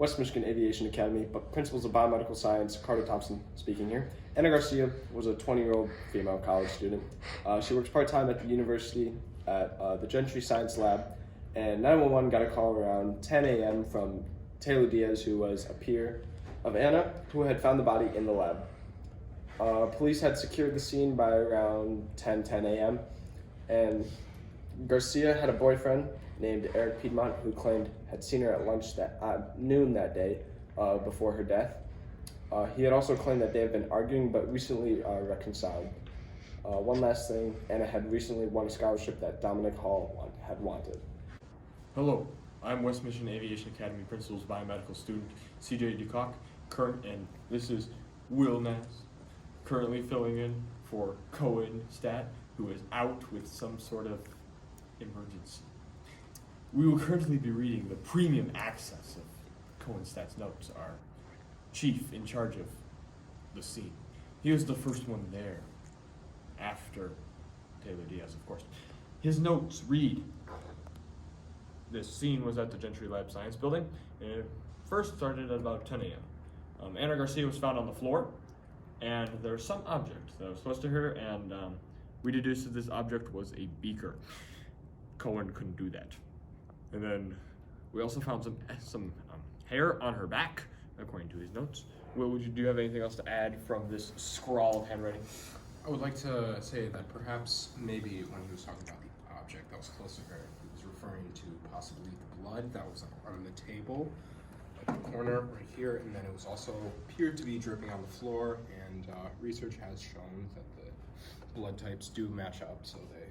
West Michigan Aviation Academy, but principals of biomedical science, Carter Thompson speaking here. Anna Garcia was a 20-year-old female college student. She works part-time at the university at the Gentry Science Lab, and 911 got a call around 10 a.m. from Taylor Diaz, who was a peer of Anna, who had found the body in the lab. Police had secured the scene by around 10 a.m., and Garcia had a boyfriend named Eric Piedmont who claimed had seen her at lunch noon that day before her death. He had also claimed that they had been arguing but recently reconciled. One last thing, Anna had recently won a scholarship that Dominic Hall had wanted. Hello, I'm West Michigan Aviation Academy Principal's biomedical student CJ DeCock, and this is Will Nass, currently filling in for Cohen Stat, who is out with some sort of emergency. We will currently be reading the premium access of Cohen Stat's notes, our chief in charge of the scene. He was the first one there, after Taylor Diaz, of course. His notes read, this scene was at the Gentry Lab Science Building, and it first started at about 10 a.m. Anna Garcia was found on the floor, and there was some object that was close to her, and we deduced that this object was a beaker. Cohen couldn't do that. And then we also found some hair on her back, according to his notes. Will, do you have anything else to add from this scrawl of handwriting? I would like to say that perhaps maybe when he was talking about the object that was close to her, he was referring to possibly the blood that was on the table, like the corner right here, and then it was also appeared to be dripping on the floor, and research has shown that the blood types do match up, so they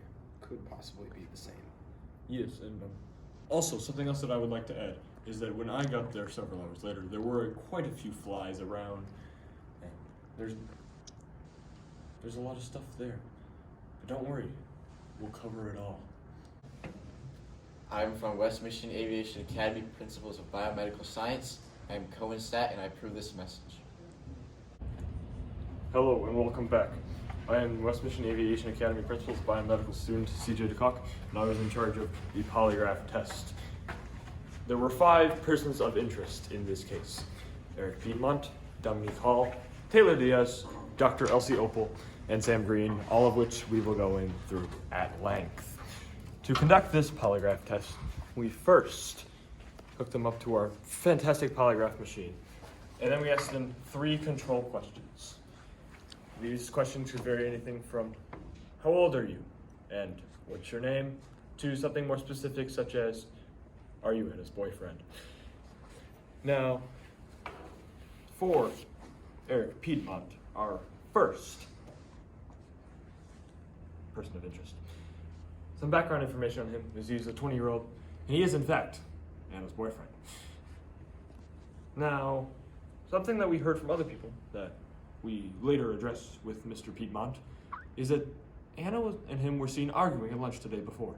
could possibly be the same. Yes, and also something else that I would like to add is that when I got there several hours later, there were quite a few flies around, and there's a lot of stuff there. But don't worry, we'll cover it all. I'm from West Michigan Aviation Academy, Principles of Biomedical Science. I'm Cohen Stat, and I approve this message. Hello, and welcome back. I am West Michigan Aviation Academy Principal's biomedical student, CJ DeCock, and I was in charge of the polygraph test. There were 5 persons of interest in this case: Eric Piedmont, Dominique Hall, Taylor Diaz, Dr. Elsie Opal, and Sam Green, all of which we will go in through at length. To conduct this polygraph test, we first hooked them up to our fantastic polygraph machine, and then we asked them 3 control questions. These questions could vary anything from, how old are you? And what's your name? To something more specific such as, are you Anna's boyfriend? Now, for Eric Piedmont, our first person of interest. Some background information on him is he's a 20-year-old, and he is in fact Anna's boyfriend. Now, something that we heard from other people that we later addressed with Mr. Piedmont is that Anna and him were seen arguing at lunch the day before.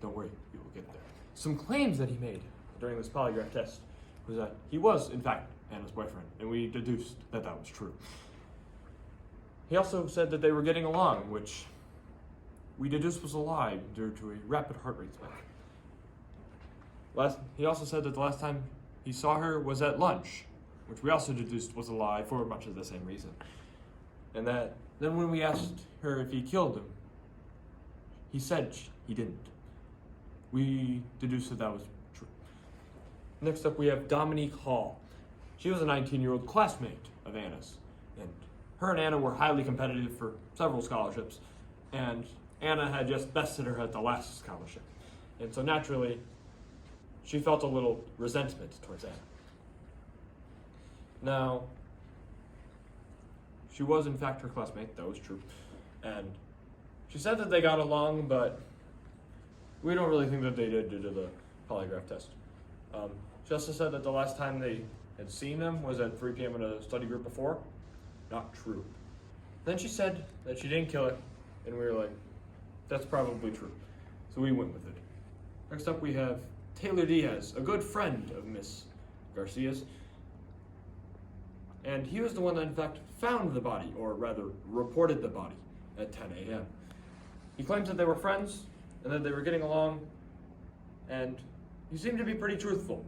Don't worry, we will get there. Some claims that he made during this polygraph test was that he was, in fact, Anna's boyfriend, and we deduced that that was true. He also said that they were getting along, which we deduced was a lie due to a rapid heart rate spike. He also said that the last time he saw her was at lunch, which we also deduced was a lie for much of the same reason. And that then when we asked her if he killed him, he said he didn't. We deduced that that was true. Next up, we have Dominique Hall. She was a 19-year-old classmate of Anna's, and her and Anna were highly competitive for several scholarships, and Anna had just bested her at the last scholarship. And so naturally, she felt a little resentment towards Anna. Now, she was in fact her classmate, that was true, and she said that they got along, but we don't really think that they did due to the polygraph test. She also said that the last time they had seen them was at 3 p.m. in a study group before. Not true. Then she said that she didn't kill it, and we were like, that's probably true. So we went with it. Next up we have Taylor Diaz, a good friend of Miss Garcia's. And he was the one that in fact found the body, or rather reported the body at 10 a.m. He claims that they were friends and that they were getting along, and he seemed to be pretty truthful.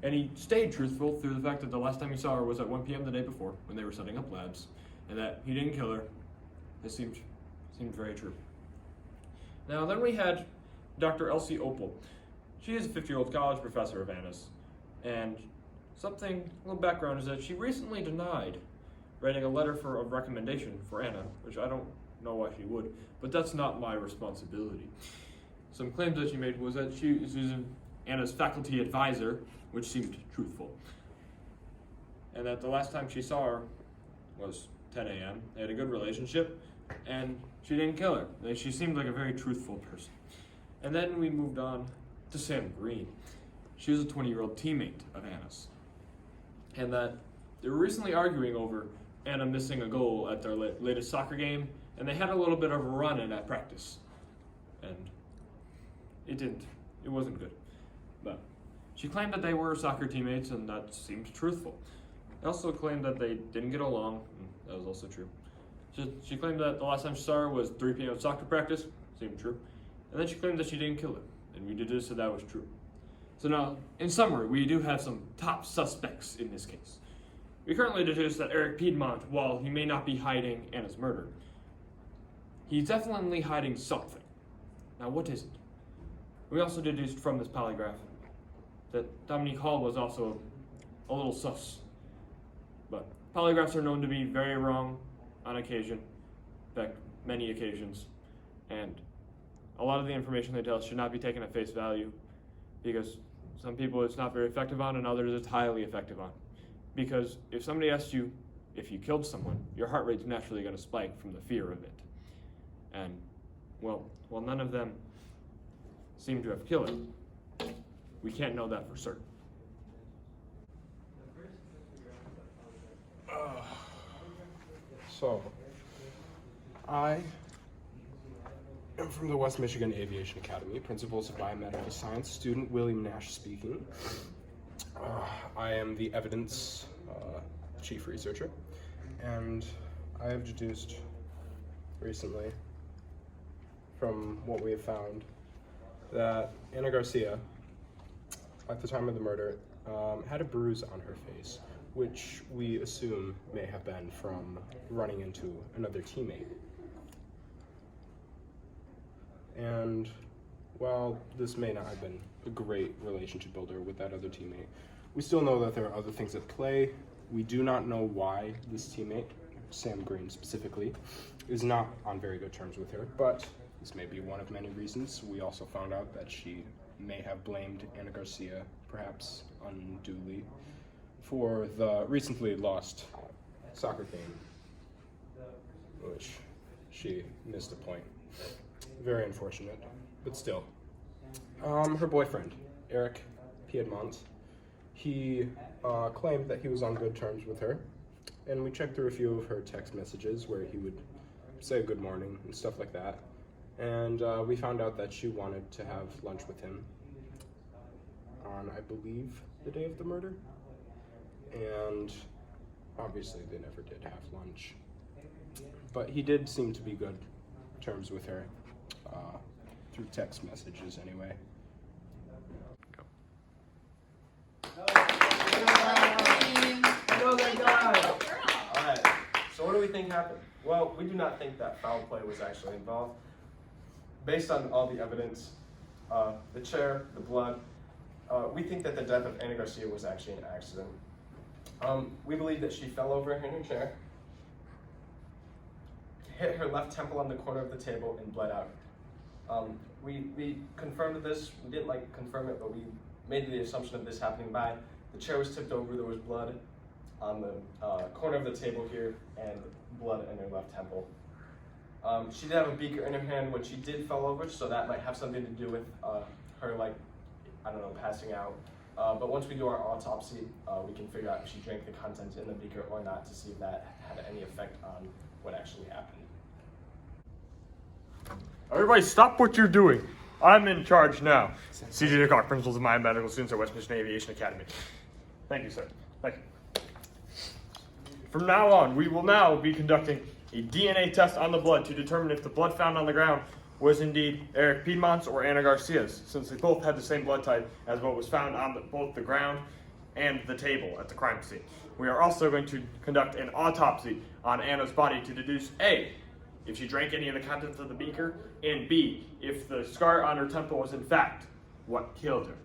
And he stayed truthful through the fact that the last time he saw her was at 1 p.m. the day before when they were setting up labs, and that he didn't kill her. This seemed very true. Now then we had Dr. Elsie Opal. She is a 50-year-old college professor of Anna's, and a little background is that she recently denied writing a letter of recommendation for Anna, which I don't know why she would, but that's not my responsibility. Some claims that she made was that she was Anna's faculty advisor, which seemed truthful, and that the last time she saw her was 10 a.m. They had a good relationship, and she didn't kill her. She seemed like a very truthful person. And then we moved on to Sam Green. She was a 20-year-old teammate of Anna's, and that they were recently arguing over Anna missing a goal at their latest soccer game, and they had a little bit of a run-in at practice, and it wasn't good. But she claimed that they were soccer teammates, and that seemed truthful. They also claimed that they didn't get along, and that was also true. She claimed that the last time she saw her was 3 p.m. soccer practice, seemed true. And then she claimed that she didn't kill her, and we deduced that that was true. So now, in summary, we do have some top suspects in this case. We currently deduce that Eric Piedmont, while he may not be hiding Anna's murder, he's definitely hiding something. Now, what is it? We also deduced from this polygraph that Dominique Hall was also a little sus. But polygraphs are known to be very wrong on occasion, in fact, many occasions, and a lot of the information they tell us should not be taken at face value, because some people it's not very effective on and others it's highly effective on. Because if somebody asks you if you killed someone, your heart rate's naturally going to spike from the fear of it. And, well, while none of them seem to have killed it, we can't know that for certain. So, I am from the West Michigan Aviation Academy, Principles of Biomedical Science, student William Nash speaking. I am the evidence chief researcher, and I have deduced recently from what we have found that Anna Garcia, at the time of the murder, had a bruise on her face, which we assume may have been from running into another teammate. And while this may not have been a great relationship builder with that other teammate, we still know that there are other things at play. We do not know why this teammate, Sam Green specifically, is not on very good terms with her, but this may be one of many reasons. We also found out that she may have blamed Anna Garcia, perhaps unduly, for the recently lost soccer game, which she missed a point. Very unfortunate, but still. Her boyfriend, Eric Piedmont, he claimed that he was on good terms with her, and we checked through a few of her text messages where he would say good morning and stuff like that, and we found out that she wanted to have lunch with him on, I believe, the day of the murder, and obviously they never did have lunch, but he did seem to be good terms with her, through text messages anyway. Alright, so what do we think happened? Well, we do not think that foul play was actually involved. Based on all the evidence, the chair, the blood, we think that the death of Anna Garcia was actually an accident. We believe that she fell over in her chair, hit her left temple on the corner of the table, and bled out. We confirmed this. We didn't confirm it, but we made the assumption of this happening by the chair was tipped over, there was blood on the corner of the table here, and blood in her left temple. She did have a beaker in her hand when she did fall over, so that might have something to do with her, passing out. But once we do our autopsy, we can figure out if she drank the contents in the beaker or not to see if that had any effect on what actually happened. Everybody stop what you're doing. I'm in charge now. CJ DeCock, Principals of Biomedical Students at West Michigan Aviation Academy. Thank you, sir. Thank you. From now on, we will now be conducting a DNA test on the blood to determine if the blood found on the ground was indeed Eric Piedmont's or Anna Garcia's, since they both had the same blood type as what was found on both the ground and the table at the crime scene. We are also going to conduct an autopsy on Anna's body to deduce A, if she drank any of the contents of the beaker, and B, if the scar on her temple was in fact what killed her.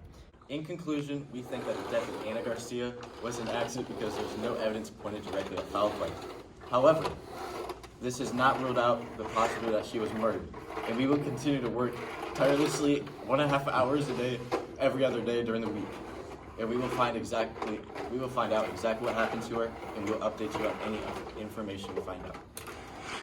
In conclusion, we think that the death of Anna Garcia was an accident because there's no evidence pointed directly at foul play. However, this has not ruled out the possibility that she was murdered, and we will continue to work tirelessly 1.5 hours a day, every other day during the week. And we will find out exactly what happened to her, and we'll update you on any information we find out.